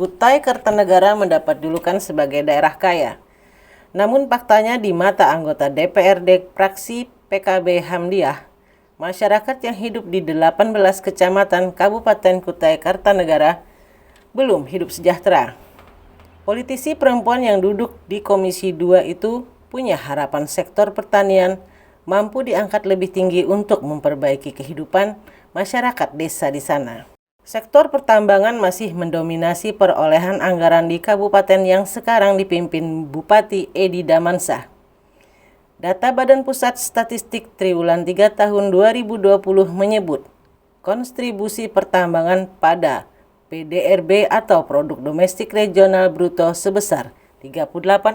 Kutai Kartanegara mendapat julukan sebagai daerah kaya. Namun faktanya di mata anggota DPRD fraksi PKB Hamdiah, masyarakat yang hidup di 18 kecamatan Kabupaten Kutai Kartanegara belum hidup sejahtera. Politisi perempuan yang duduk di Komisi 2 itu punya harapan sektor pertanian mampu diangkat lebih tinggi untuk memperbaiki kehidupan masyarakat desa di sana. Sektor pertambangan masih mendominasi perolehan anggaran di kabupaten yang sekarang dipimpin Bupati Edi Damansyah. Data Badan Pusat Statistik triwulan 3 tahun 2020 menyebut kontribusi pertambangan pada PDRB atau Produk Domestik Regional Bruto sebesar 38,9%.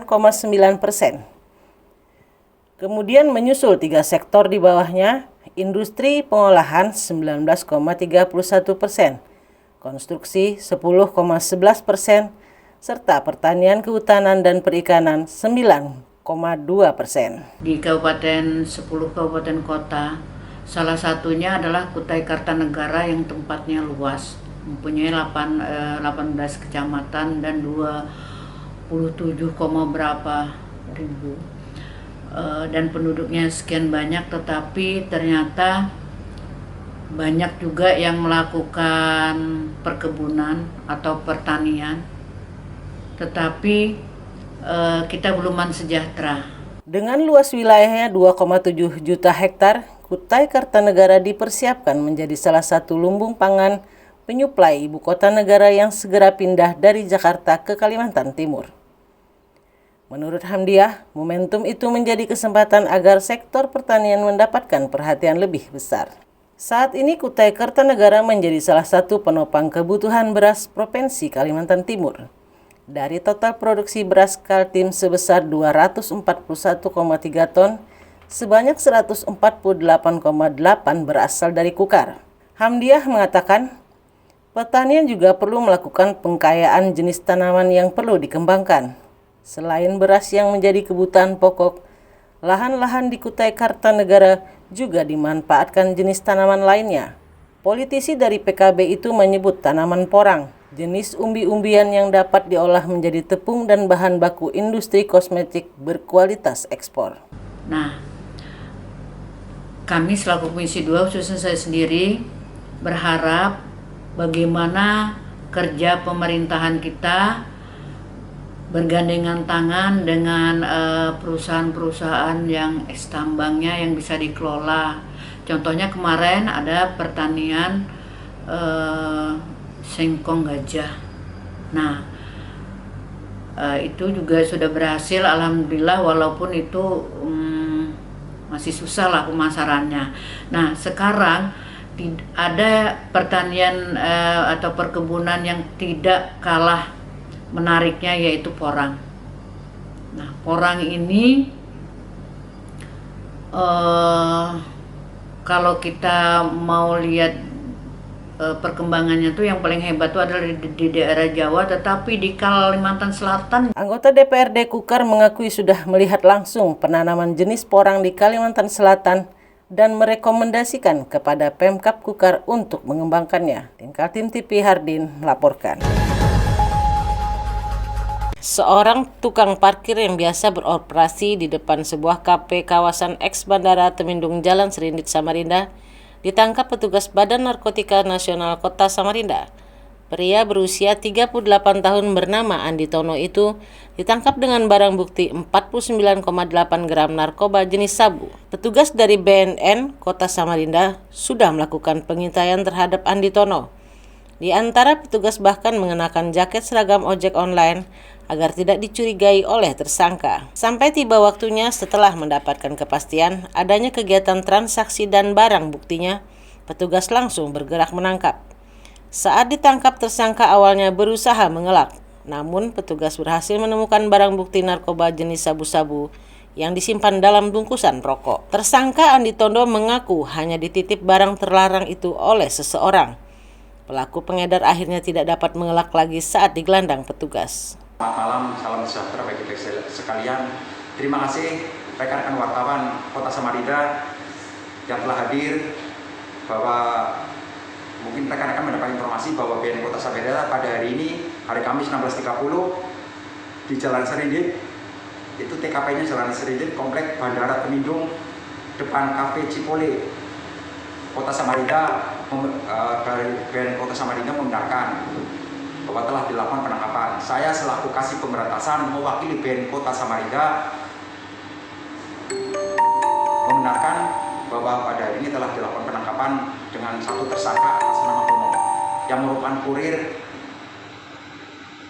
Kemudian menyusul 3 sektor di bawahnya, industri pengolahan 19,31%, konstruksi 10,11%, serta pertanian kehutanan dan perikanan 9,2%. Di Kabupaten 10 kabupaten kota, salah satunya adalah Kutai Kartanegara yang tempatnya luas, mempunyai 18 kecamatan dan 27, berapa ribu. Dan penduduknya sekian banyak, tetapi ternyata banyak juga yang melakukan perkebunan atau pertanian, tetapi kita belum sejahtera. Dengan luas wilayahnya 2,7 juta hektar, Kutai Kartanegara dipersiapkan menjadi salah satu lumbung pangan penyuplai ibu kota negara yang segera pindah dari Jakarta ke Kalimantan Timur. Menurut Hamdiah, momentum itu menjadi kesempatan agar sektor pertanian mendapatkan perhatian lebih besar. Saat ini Kutai Kartanegara menjadi salah satu penopang kebutuhan beras Provinsi Kalimantan Timur. Dari total produksi beras Kaltim sebesar 241,3 ton, sebanyak 148,8 berasal dari Kukar. Hamdiah mengatakan, pertanian juga perlu melakukan pengkayaan jenis tanaman yang perlu dikembangkan. Selain beras yang menjadi kebutuhan pokok, lahan-lahan di Kutai Kartanegara juga dimanfaatkan jenis tanaman lainnya. Politisi dari PKB itu menyebut tanaman porang, jenis umbi-umbian yang dapat diolah menjadi tepung dan bahan baku industri kosmetik berkualitas ekspor. Nah, kami selaku Komisi 2, khususnya saya sendiri, berharap bagaimana kerja pemerintahan kita bergandengan tangan dengan perusahaan-perusahaan yang tambangnya yang bisa dikelola. Contohnya kemarin ada pertanian singkong gajah. Nah, itu juga sudah berhasil, alhamdulillah, walaupun itu masih susah lah pemasarannya. Nah, sekarang ada pertanian atau perkebunan yang tidak kalah menariknya, yaitu porang. Nah, porang ini kalau kita mau lihat perkembangannya tuh yang paling hebat tuh adalah di daerah Jawa, tetapi di Kalimantan Selatan. Anggota DPRD Kukar mengakui sudah melihat langsung penanaman jenis porang di Kalimantan Selatan dan merekomendasikan kepada Pemkab Kukar untuk mengembangkannya. Tim Kaltim TV Hardin melaporkan. Seorang tukang parkir yang biasa beroperasi di depan sebuah kafe kawasan eks Bandara Temindung Jalan Serindit Samarinda ditangkap petugas Badan Narkotika Nasional Kota Samarinda. Pria berusia 38 tahun bernama Andi Tono itu ditangkap dengan barang bukti 49,8 gram narkoba jenis sabu. Petugas dari BNN Kota Samarinda sudah melakukan pengintaian terhadap Andi Tono. Di antara petugas bahkan mengenakan jaket seragam ojek online agar tidak dicurigai oleh tersangka. Sampai tiba waktunya setelah mendapatkan kepastian adanya kegiatan transaksi dan barang buktinya, petugas langsung bergerak menangkap. Saat ditangkap, tersangka awalnya berusaha mengelak, namun petugas berhasil menemukan barang bukti narkoba jenis sabu-sabu yang disimpan dalam bungkusan rokok. Tersangka Andi Tondo mengaku hanya dititip barang terlarang itu oleh seseorang. Pelaku pengedar akhirnya tidak dapat mengelak lagi saat digelandang petugas. Selamat malam, salam sejahtera bagi kita sekalian. Terima kasih rekan-rekan wartawan Kota Samarinda yang telah hadir, bahwa mungkin rekan-rekan mendapat informasi bahwa BNN Kota Samarinda pada hari ini hari Kamis 16.30 di Jalan Serindit. Itu TKP-nya Jalan Serindit, Komplek Bandara Temindung, depan Cafe Cipole. Kota Samarinda dari BNN Kota Samarinda membenarkan bahwa telah dilakukan penangkapan. Saya selaku Kasih Pemberantasan mewakili BNN Kota Samarinda membenarkan bahwa pada hari ini telah dilakukan penangkapan dengan satu tersangka atas nama Tono yang merupakan kurir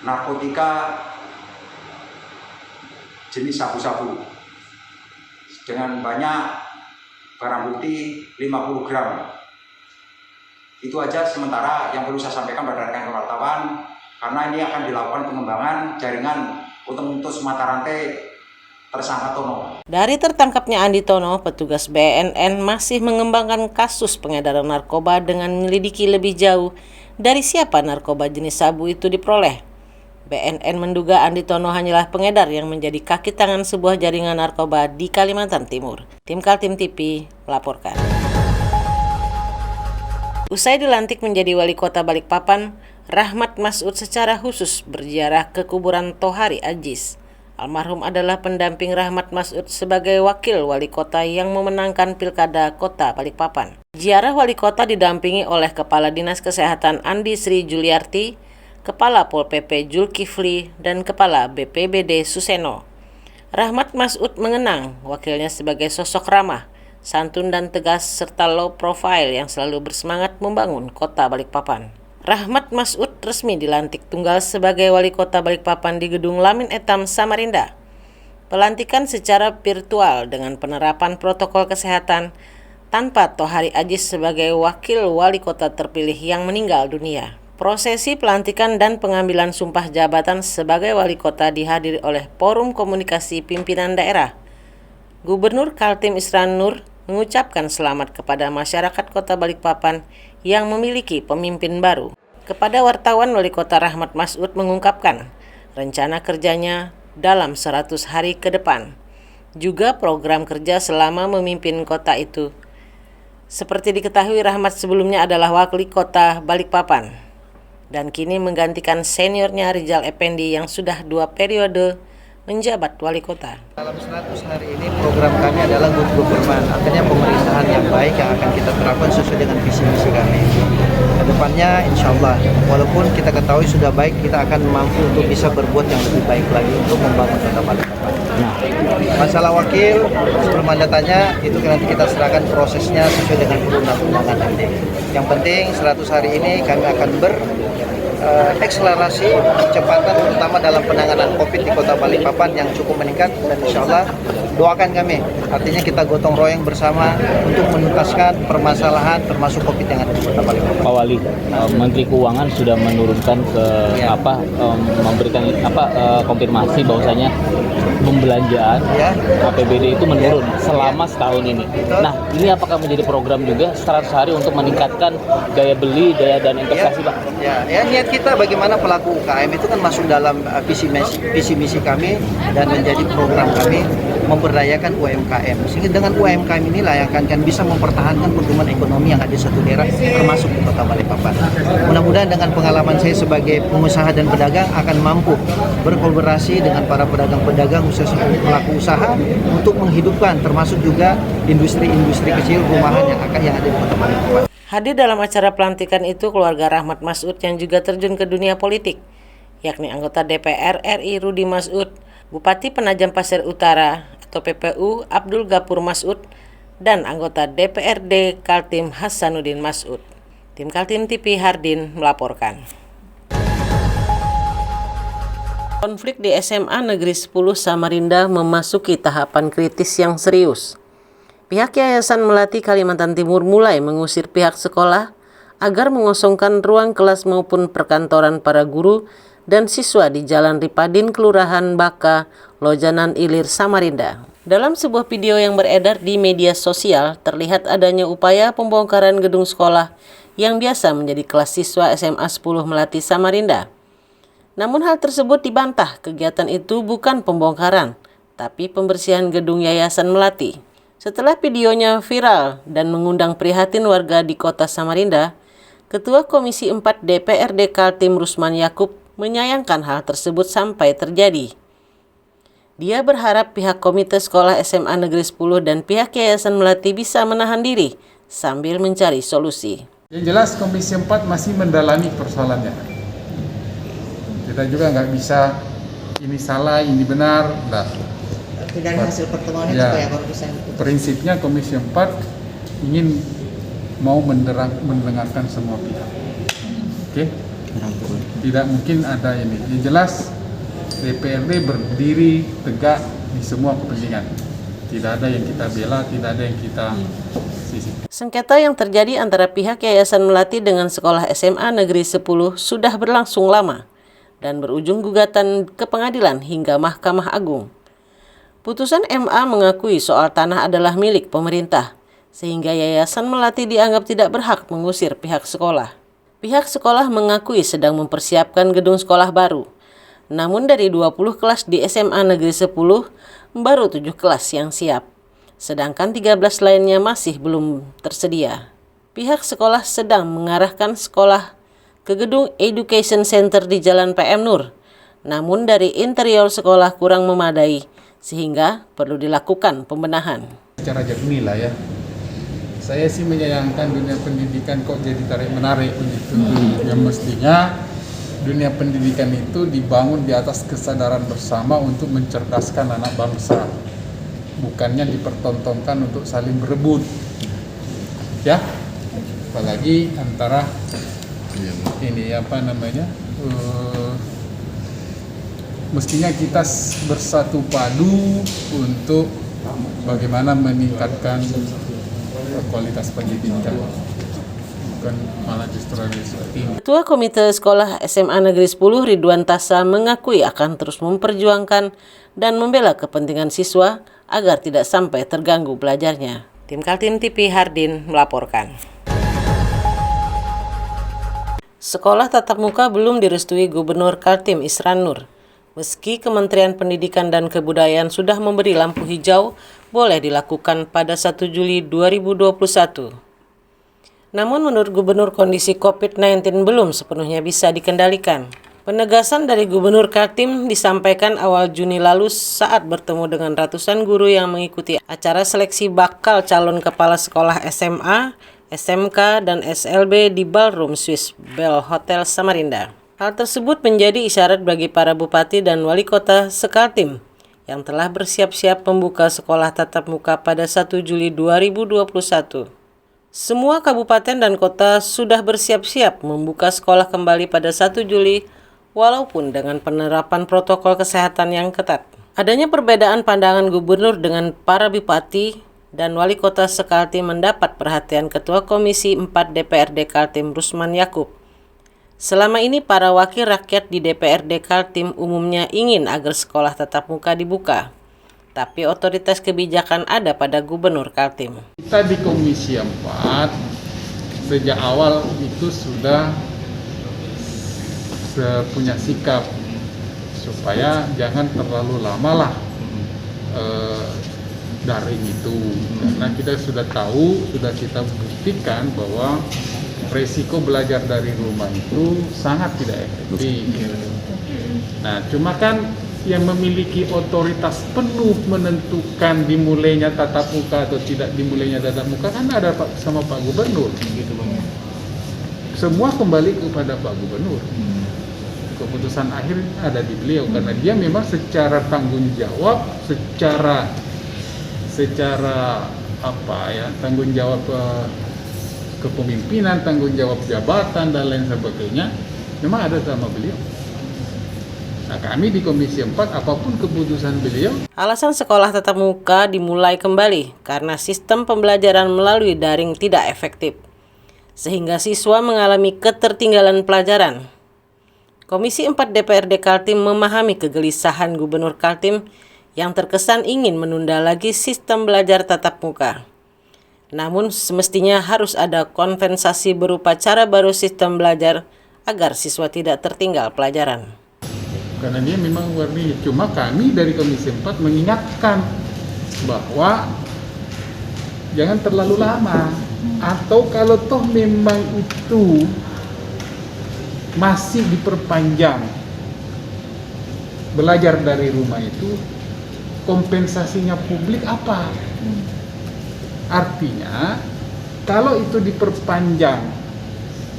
narkotika jenis sabu-sabu dengan banyak barang bukti 50 gram. Itu aja sementara yang perlu saya sampaikan pada rekan wartawan, karena ini akan dilakukan pengembangan jaringan untuk memutus mata rantai tersangka Tono. Dari tertangkapnya Andi Tono, petugas BNN masih mengembangkan kasus pengedaran narkoba dengan menyelidiki lebih jauh dari siapa narkoba jenis sabu itu diperoleh. BNN menduga Andi Tono hanyalah pengedar yang menjadi kaki tangan sebuah jaringan narkoba di Kalimantan Timur. Tim Kaltim TV melaporkan. Usai dilantik menjadi wali kota Balikpapan, Rahmat Masud secara khusus berziarah ke kuburan Tohari Ajis. Almarhum adalah pendamping Rahmat Masud sebagai wakil wali kota yang memenangkan Pilkada Kota Balikpapan. Ziarah wali kota didampingi oleh Kepala Dinas Kesehatan Andi Sri Juliarti, Kepala Pol PP Zulkifli, dan Kepala BPBD Suseno. Rahmat Masud mengenang wakilnya sebagai sosok ramah, santun dan tegas serta low profile yang selalu bersemangat membangun Kota Balikpapan. Rahmat Masud resmi dilantik tunggal sebagai wali kota Balikpapan di Gedung Lamin Etam, Samarinda. Pelantikan secara virtual dengan penerapan protokol kesehatan tanpa Tohari Ajis sebagai wakil wali kota terpilih yang meninggal dunia. Prosesi pelantikan dan pengambilan sumpah jabatan sebagai wali kota dihadiri oleh Forum Komunikasi Pimpinan Daerah. Gubernur Kaltim Isran Nur mengucapkan selamat kepada masyarakat Kota Balikpapan yang memiliki pemimpin baru. Kepada wartawan, Wali Kota Rahmat Masud mengungkapkan rencana kerjanya dalam 100 hari ke depan, juga program kerja selama memimpin kota itu. Seperti diketahui, Rahmat sebelumnya adalah wali kota Balikpapan dan kini menggantikan seniornya Rizal Effendi yang sudah 2 periode menjabat wali kota. Dalam 100 hari ini program kami adalah good government, artinya pemerintahan yang baik yang akan kita terapkan sesuai dengan visi misi kami. Kedepannya insya Allah, walaupun kita ketahui sudah baik, kita akan mampu untuk bisa berbuat yang lebih baik lagi untuk membangun Kota Balikpapan. Masalah wakil, sebelum Anda tanya, itu nanti kita serahkan prosesnya sesuai dengan perundang-undangan nanti. Yang penting 100 hari ini kami akan akselerasi kecepatan terutama dalam penanganan COVID di Kota Balikpapan yang cukup meningkat, dan insya Allah doakan kami, artinya kita gotong royong bersama untuk menuntaskan permasalahan termasuk COVID yang ada di Kota Balikpapan. Pak Wali, Menteri Keuangan sudah menurunkan memberikan konfirmasi bahwasanya pembelanjaan APBD itu menurun selama setahun ini. Nah, ini apakah menjadi program juga 100 hari untuk meningkatkan daya beli, daya dan investasi, Pak? Ya, niat kita bagaimana pelaku UKM itu kan masuk dalam visi misi kami dan menjadi program kami memberdayakan UMKM. Sehingga dengan UMKM inilah yang akan bisa mempertahankan pertumbuhan ekonomi yang ada di satu daerah termasuk di Kota Balikpapan. Mudah-mudahan dengan pengalaman saya sebagai pengusaha dan pedagang akan mampu berkolaborasi dengan para pedagang-pedagang khususnya pelaku usaha untuk menghidupkan termasuk juga industri-industri kecil rumahan yang ada di Kota Balikpapan. Hadir dalam acara pelantikan itu keluarga Rahmat Masud yang juga terjun ke dunia politik, yakni anggota DPR RI Rudi Masud, Bupati Penajam Pasir Utara atau PPU Abdul Gapur Masud, dan anggota DPRD Kaltim Hasanuddin Masud. Tim Kaltim TV Hardin melaporkan. Konflik di SMA Negeri 10 Samarinda memasuki tahapan kritis yang serius. Pihak Yayasan Melati Kalimantan Timur mulai mengusir pihak sekolah agar mengosongkan ruang kelas maupun perkantoran para guru dan siswa di Jalan Ripadin, Kelurahan Baka, Lojanan Ilir, Samarinda. Dalam sebuah video yang beredar di media sosial, terlihat adanya upaya pembongkaran gedung sekolah yang biasa menjadi kelas siswa SMA 10 Melati, Samarinda. Namun hal tersebut dibantah, kegiatan itu bukan pembongkaran, tapi pembersihan gedung Yayasan Melati. Setelah videonya viral dan mengundang prihatin warga di Kota Samarinda, Ketua Komisi 4 DPRD Kaltim Rusman Yakub menyayangkan hal tersebut sampai terjadi. Dia berharap pihak Komite Sekolah SMA Negeri 10 dan pihak Yayasan Melati bisa menahan diri sambil mencari solusi. Yang jelas Komisi 4 masih mendalami persoalannya. Kita juga nggak bisa ini salah, ini benar. Nah, dari hasil pertemuan itu ya, ya kalau bisa. prinsipnya Komisi 4 ingin mau mendengarkan semua pihak. Oke? Tidak mungkin ada ini. Yang jelas DPRD berdiri tegak di semua kepentingan. Tidak ada yang kita bela, tidak ada yang kita sisih. Sengketa yang terjadi antara pihak Yayasan Melati dengan Sekolah SMA Negeri 10 sudah berlangsung lama dan berujung gugatan ke pengadilan hingga Mahkamah Agung. Putusan MA mengakui soal tanah adalah milik pemerintah, sehingga Yayasan Melati dianggap tidak berhak mengusir pihak sekolah. Pihak sekolah mengakui sedang mempersiapkan gedung sekolah baru. Namun dari 20 kelas di SMA Negeri 10, baru 7 kelas yang siap. Sedangkan 13 lainnya masih belum tersedia. Pihak sekolah sedang mengarahkan sekolah ke gedung Education Center di Jalan PM Nur. Namun dari interior sekolah kurang memadai, sehingga perlu dilakukan pembenahan. Secara jernih lah ya. Saya sih menyayangkan dunia pendidikan kok jadi tarik-menarik begitu. Yang mestinya dunia pendidikan itu dibangun di atas kesadaran bersama untuk mencerdaskan anak bangsa. Bukannya dipertontonkan untuk saling berebut. Ya. Apalagi antara ini mestinya kita bersatu padu untuk bagaimana meningkatkan kualitas pendidikan, bukan malah justru seperti ini. Ketua Komite Sekolah SMA Negeri 10 Ridwan Tasa mengakui akan terus memperjuangkan dan membela kepentingan siswa agar tidak sampai terganggu belajarnya. Tim Kaltim TV Hardin melaporkan. Sekolah tatap muka belum direstui Gubernur Kaltim Isran Nur. Meski Kementerian Pendidikan dan Kebudayaan sudah memberi lampu hijau, boleh dilakukan pada 1 Juli 2021. Namun menurut Gubernur kondisi COVID-19 belum sepenuhnya bisa dikendalikan. Penegasan dari Gubernur Kaltim disampaikan awal Juni lalu saat bertemu dengan ratusan guru yang mengikuti acara seleksi bakal calon kepala sekolah SMA, SMK, dan SLB di Ballroom Swiss Bell Hotel Samarinda. Hal tersebut menjadi isyarat bagi para bupati dan wali kota sekaltim yang telah bersiap-siap membuka sekolah tatap muka pada 1 Juli 2021. Semua kabupaten dan kota sudah bersiap-siap membuka sekolah kembali pada 1 Juli walaupun dengan penerapan protokol kesehatan yang ketat. Adanya perbedaan pandangan gubernur dengan para bupati dan wali kota sekaltim mendapat perhatian Ketua Komisi 4 DPRD Kaltim Rusman Yakub. Selama ini para wakil rakyat di DPRD Kaltim umumnya ingin agar sekolah tatap muka dibuka, tapi otoritas kebijakan ada pada Gubernur Kaltim. Kita di Komisi 4 sejak awal itu sudah punya sikap supaya jangan terlalu lama lah daring itu, karena kita sudah tahu, sudah kita buktikan bahwa resiko belajar dari rumah itu sangat tidak efektif. Nah, cuma kan yang memiliki otoritas penuh menentukan dimulainya tatap muka atau tidak dimulainya tatap muka kan ada sama Pak Gubernur. Semua kembali kepada Pak Gubernur. Keputusan akhir ada di beliau karena dia memang secara tanggung jawab, secara tanggung jawab kepemimpinan, tanggung jawab jabatan dan lain sebagainya memang ada sama beliau. Nah, kami di Komisi 4 apapun keputusan beliau. Alasan sekolah tatap muka dimulai kembali karena sistem pembelajaran melalui daring tidak efektif, sehingga siswa mengalami ketertinggalan pelajaran. Komisi 4 DPRD Kaltim memahami kegelisahan Gubernur Kaltim yang terkesan ingin menunda lagi sistem belajar tatap muka. Namun semestinya harus ada kompensasi berupa cara baru sistem belajar agar siswa tidak tertinggal pelajaran. Karena dia memang warni, cuma kami dari Komisi 4 mengingatkan bahwa jangan terlalu lama, atau kalau toh memang itu masih diperpanjang belajar dari rumah itu kompensasinya publik apa? Artinya kalau itu diperpanjang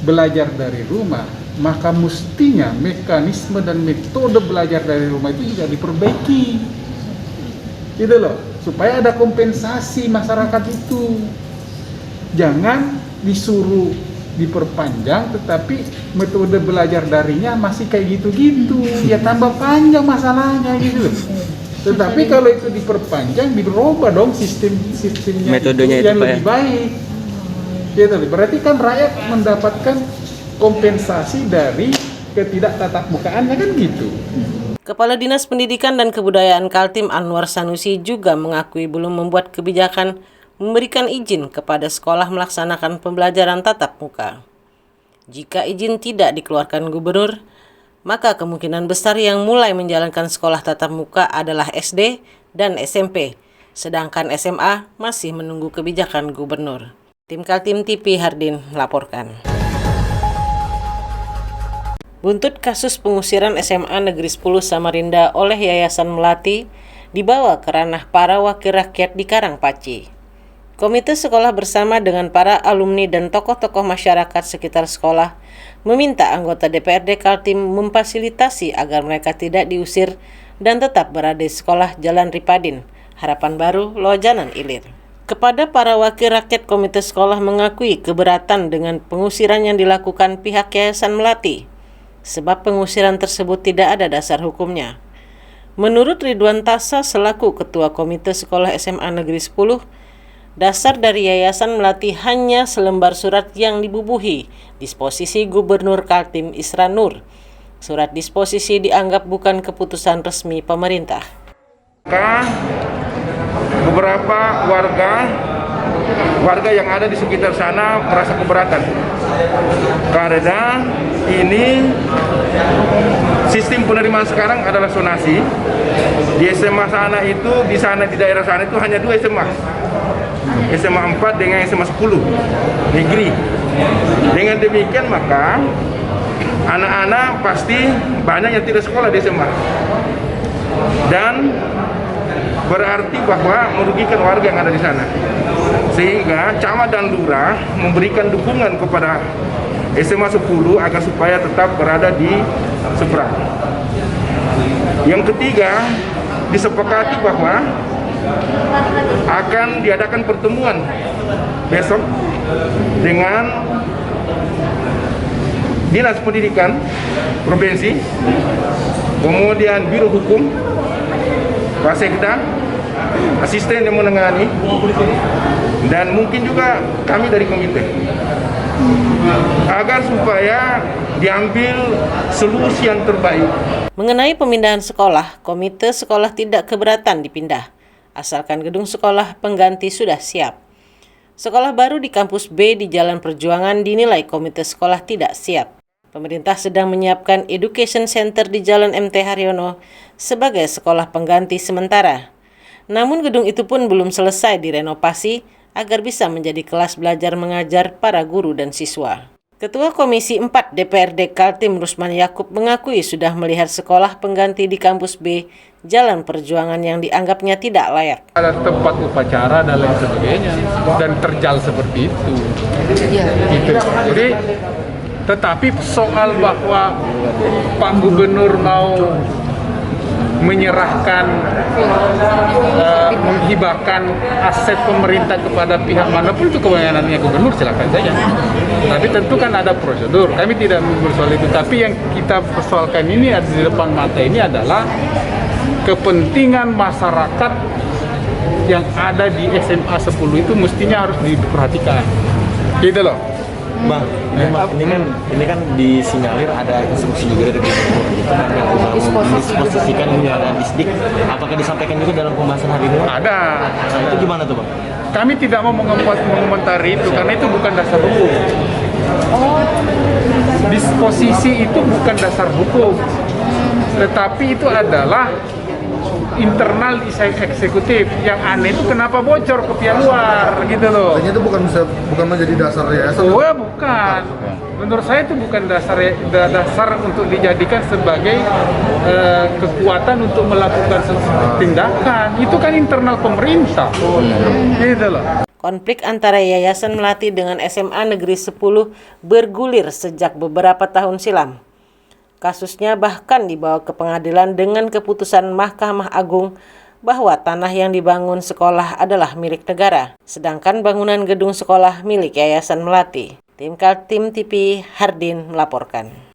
belajar dari rumah, maka mestinya mekanisme dan metode belajar dari rumah itu juga diperbaiki, gitu loh, supaya ada kompensasi masyarakat itu. Jangan disuruh diperpanjang tetapi metode belajar darinya masih kayak gitu-gitu, ya tambah panjang masalahnya gitu loh. Tetapi kalau itu diperpanjang, dirubah dong sistemnya, metodenya itu yang itu, Pak, lebih baik. Gitu loh. Berarti kan rakyat mendapatkan kompensasi dari ketidaktatapmukaannya, kan gitu. Kepala Dinas Pendidikan dan Kebudayaan Kaltim Anwar Sanusi juga mengakui belum membuat kebijakan memberikan izin kepada sekolah melaksanakan pembelajaran tatap muka. Jika izin tidak dikeluarkan gubernur, maka kemungkinan besar yang mulai menjalankan sekolah tatap muka adalah SD dan SMP, sedangkan SMA masih menunggu kebijakan gubernur. Tim Kaltim TV Hardin melaporkan. Buntut kasus pengusiran SMA Negeri 10 Samarinda oleh Yayasan Melati dibawa ke ranah para wakil rakyat di Karangpaci. Komite sekolah bersama dengan para alumni dan tokoh-tokoh masyarakat sekitar sekolah meminta anggota DPRD Kaltim memfasilitasi agar mereka tidak diusir dan tetap berada di sekolah Jalan Ripadin, Harapan Baru, Lojanan Ilir. Kepada para wakil rakyat, komite sekolah mengakui keberatan dengan pengusiran yang dilakukan pihak Yayasan Melati, sebab pengusiran tersebut tidak ada dasar hukumnya. Menurut Ridwan Tasa selaku Ketua Komite Sekolah SMA Negeri 10, dasar dari Yayasan Melati hanya selembar surat yang dibubuhi disposisi Gubernur Kaltim Isra Nur. Surat disposisi dianggap bukan keputusan resmi pemerintah. Beberapa warga yang ada di sekitar sana merasa keberatan karena ini sistem penerimaan sekarang adalah zonasi. Di SMA sana itu, di daerah sana itu hanya 2 SMA. SMA 4 dengan SMA 10 negeri. Dengan demikian maka anak-anak pasti banyak yang tidak sekolah di SMA, dan berarti bahwa merugikan warga yang ada di sana. Sehingga camat dan lurah memberikan dukungan kepada SMA 10 agar supaya tetap berada di seberang. Yang ketiga, disepakati bahwa akan diadakan pertemuan besok dengan Dinas Pendidikan Provinsi, kemudian Biro Hukum, Pasekda, asisten yang menangani, dan mungkin juga kami dari komite, agar supaya diambil solusi yang terbaik. Mengenai pemindahan sekolah, komite sekolah tidak keberatan dipindah, asalkan gedung sekolah pengganti sudah siap. Sekolah baru di kampus B di Jalan Perjuangan dinilai komite sekolah tidak siap. Pemerintah sedang menyiapkan Education Center di Jalan MT Haryono sebagai sekolah pengganti sementara. Namun gedung itu pun belum selesai direnovasi agar bisa menjadi kelas belajar mengajar para guru dan siswa. Ketua Komisi 4 DPRD Kaltim Rusman Yakub mengakui sudah melihat sekolah pengganti di kampus B Jalan Perjuangan yang dianggapnya tidak layak. Ada tempat upacara dan lain sebagainya, dan terjal seperti itu. Gitu. Jadi, tetapi soal bahwa Pak Gubernur mau menyerahkan, menghibahkan aset pemerintah kepada pihak manapun, itu kewenangannya gubernur, silakan saja. Tapi tentu kan ada prosedur, kami tidak bersoal itu. Tapi yang kita persoalkan ini di depan mata ini adalah kepentingan masyarakat yang ada di SMA 10 itu mestinya harus diperhatikan. Gitu loh. Bang, ini kan disinyalir ada instruksi juga dari gubernur gitu kan, yang disposisikan kepada Disdik. Apakah disampaikan juga dalam pembahasan hari ini? Ada. Nah, itu gimana tuh, Bang? Kami tidak mau mengomentari itu karena itu bukan dasar hukum. Disposisi itu bukan dasar hukum, tetapi itu adalah internal di eksekutif. Yang aneh itu kenapa bocor ke pihak luar gitu loh. Artinya itu bukan menjadi dasar yayasan. Oh, bukan. Menurut saya itu bukan dasar untuk dijadikan sebagai kekuatan untuk melakukan tindakan. Itu kan internal pemerintah. Gitu loh. Konflik antara Yayasan Melati dengan SMA Negeri 10 bergulir sejak beberapa tahun silam. Kasusnya bahkan dibawa ke pengadilan dengan keputusan Mahkamah Agung bahwa tanah yang dibangun sekolah adalah milik negara, sedangkan bangunan gedung sekolah milik Yayasan Melati. Tim Kaltim TV Hardin melaporkan.